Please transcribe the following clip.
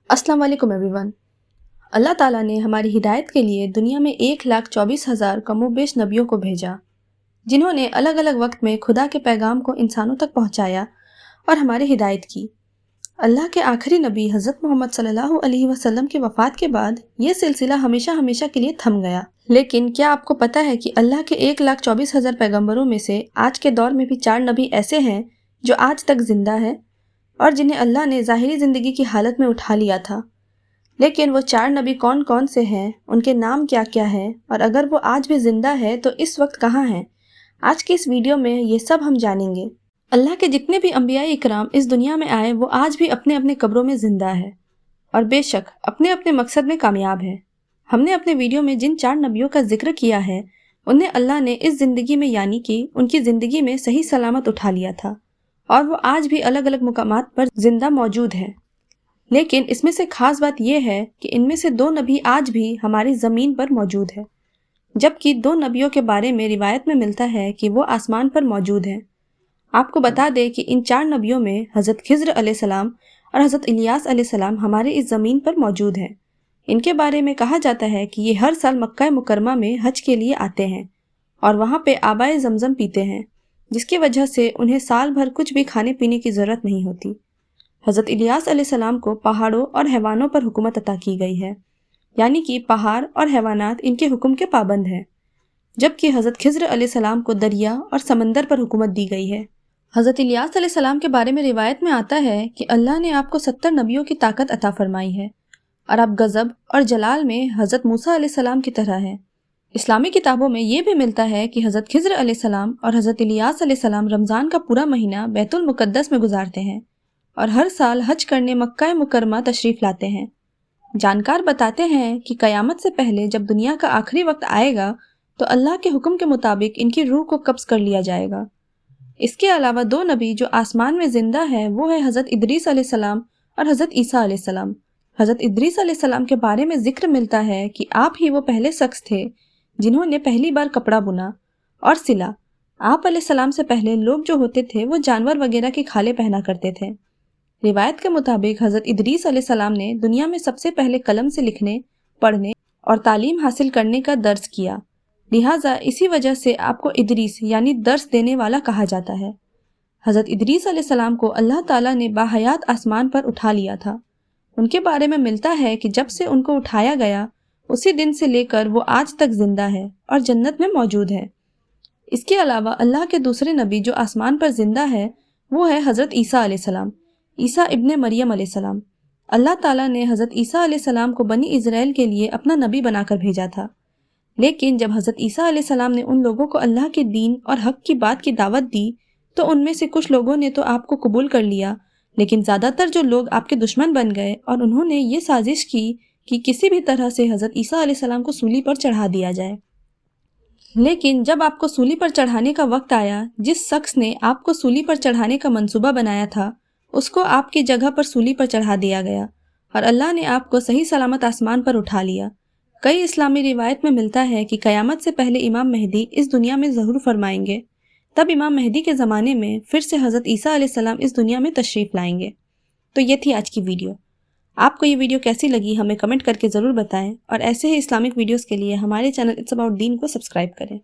अस्सलाम वालेकुम एवरीवन। अल्लाह ताला ने हमारी हिदायत के लिए दुनिया में 1,24,000 कमोबेश नबियों को भेजा, जिन्होंने अलग अलग वक्त में खुदा के पैगाम को इंसानों तक पहुंचाया और हमारी हिदायत की। अल्लाह के आखिरी नबी हज़रत मोहम्मद सल्लल्लाहु अलैहि वसल्लम की वफ़ात के बाद ये सिलसिला हमेशा हमेशा के लिए थम गया। लेकिन क्या आपको पता है कि अल्लाह के 1,24,000 पैगम्बरों में से आज के दौर में भी 4 नबी ऐसे हैं जो आज तक जिंदा हैं और जिन्हें अल्लाह ने ज़ाहिरी ज़िंदगी की हालत में उठा लिया था। लेकिन वो 4 नबी कौन कौन से हैं, उनके नाम क्या क्या हैं और अगर वो आज भी ज़िंदा है तो इस वक्त कहाँ हैं, आज की इस वीडियो में ये सब हम जानेंगे। अल्लाह के जितने भी अंबिया इकराम इस दुनिया में आए वो आज भी अपने अपने कब्रों में ज़िंदा है और बेशक अपने अपने मकसद में कामयाब है। हमने अपने वीडियो में जिन 4 नबियों का जिक्र किया है उन्हें अल्लाह ने इस ज़िंदगी में यानी कि उनकी ज़िंदगी में सही सलामत उठा लिया था और वो आज भी अलग अलग मुकामात पर जिंदा मौजूद है। लेकिन इसमें से खास बात यह है कि इनमें से 2 नबी आज भी हमारी ज़मीन पर मौजूद है, जबकि 2 नबियों के बारे में रिवायत में मिलता है कि वो आसमान पर मौजूद हैं। आपको बता दें कि इन 4 नबियों में हज़रत खिज़्र अलैहिस्सलाम और हज़रत इलियास अलैहिस्सलाम हमारे इस ज़मीन पर मौजूद हैं। इनके बारे में कहा जाता है कि ये हर साल मक्का मुकरमा में हज के लिए आते हैं और वहाँ पे आबाए ज़मज़म पीते हैं, जिसकी वजह से उन्हें साल भर कुछ भी खाने पीने की ज़रूरत नहीं होती। हज़रत इलियास अलैहिस्सलाम को पहाड़ों और हैवानों पर हुकूमत अता की गई है, यानी कि पहाड़ और हैवानात इनके हुक्म के पाबंद हैं, जबकि हज़रत खिज़्र अलैहिस्सलाम को दरिया और समंदर पर हुकूमत दी गई है। हज़रत इलियास अलैहिस्सलाम के बारे में रिवायत में आता है कि अल्लाह ने आपको 70 नबियों की ताकत अता फरमाई है और आप गज़ब और जलाल में हज़रत मूसा अलैहिस्सलाम की तरह हैं। इस्लामी किताबों में ये भी मिलता है कि हज़रत खिज़्र अलैहिस्सलाम और हज़रत इलियास अलैहिस्सलाम रमज़ान का पूरा महीना बैतुल मुक़द्दस में गुजारते हैं और हर साल हज करने मक्का मुकरमा तशरीफ़ लाते हैं। जानकार बताते हैं कि क़यामत से पहले जब दुनिया का आखिरी वक्त आएगा तो अल्लाह के हुक्म के मुताबिक इनकी रूह को कब्ज़ कर लिया जाएगा। इसके अलावा 2 नबी जो आसमान में ज़िंदा है वो है हज़रत इदरीस अलैहिस्सलाम और हज़रत ईसा अलैहिस्सलाम। हज़रत इदरीस अलैहिस्सलाम के बारे में ज़िक्र मिलता है कि आप ही वो पहले शख्स थे जिन्होंने पहली बार कपड़ा बुना और सिला। आप अलैहिस्सलाम से पहले लोग जो होते थे वो जानवर वगैरह के खाले पहना करते थे। रिवायत के मुताबिक हज़रत इदरीस अलैहिस्सलाम ने दुनिया में सबसे पहले कलम से लिखने, पढ़ने और तालीम हासिल करने का दर्स किया, लिहाजा इसी वजह से आपको इदरीस यानी दर्स देने वाला कहा जाता है। हज़रत इदरीस अलैहिस्सलाम को अल्लाह ताला ने बाहयात आसमान पर उठा लिया था। उनके बारे में मिलता है कि जब से उनको उठाया गया उसी दिन से लेकर वो आज तक जिंदा है और जन्नत में मौजूद है। इसके अलावा अल्लाह के दूसरे नबी जो आसमान पर जिंदा है वो है हज़रत ईसा अलैहिस्सलाम, ईसा इब्ने मरियम अलैहिस्सलाम। अल्लाह ताला ने हज़रत ईसा अलैहिस्सलाम को बनी इज़राइल के लिए अपना नबी बनाकर भेजा था। लेकिन जब हज़रत ईसा अलैहिस्सलाम ने उन लोगों को अल्लाह के दीन और हक की बात की दावत दी तो उनमें से कुछ लोगों ने तो आपको कबूल कर लिया, लेकिन ज़्यादातर जो लोग आपके दुश्मन बन गए और उन्होंने ये साजिश की कि किसी भी तरह से हज़रत ईसा अलैहिस्सलाम को सूली पर चढ़ा दिया जाए। लेकिन जब आपको सूली पर चढ़ाने का वक्त आया, जिस शख्स ने आपको सूली पर चढ़ाने का मंसूबा बनाया था उसको आपकी जगह पर सूली पर चढ़ा दिया गया और अल्लाह ने आपको सही सलामत आसमान पर उठा लिया। कई इस्लामी रिवायत में मिलता है कि क़यामत से पहले इमाम मेहदी इस दुनिया में ज़हूर फरमाएंगे, तब इमाम मेहदी के ज़माने में फिर से हज़रत ईसा अलैहिस्सलाम इस दुनिया में तशरीफ़ लाएंगे। तो ये थी आज की वीडियो। आपको ये वीडियो कैसी लगी हमें कमेंट करके ज़रूर बताएं और ऐसे ही इस्लामिक वीडियोस के लिए हमारे चैनल इट्स अबाउट दीन को सब्सक्राइब करें।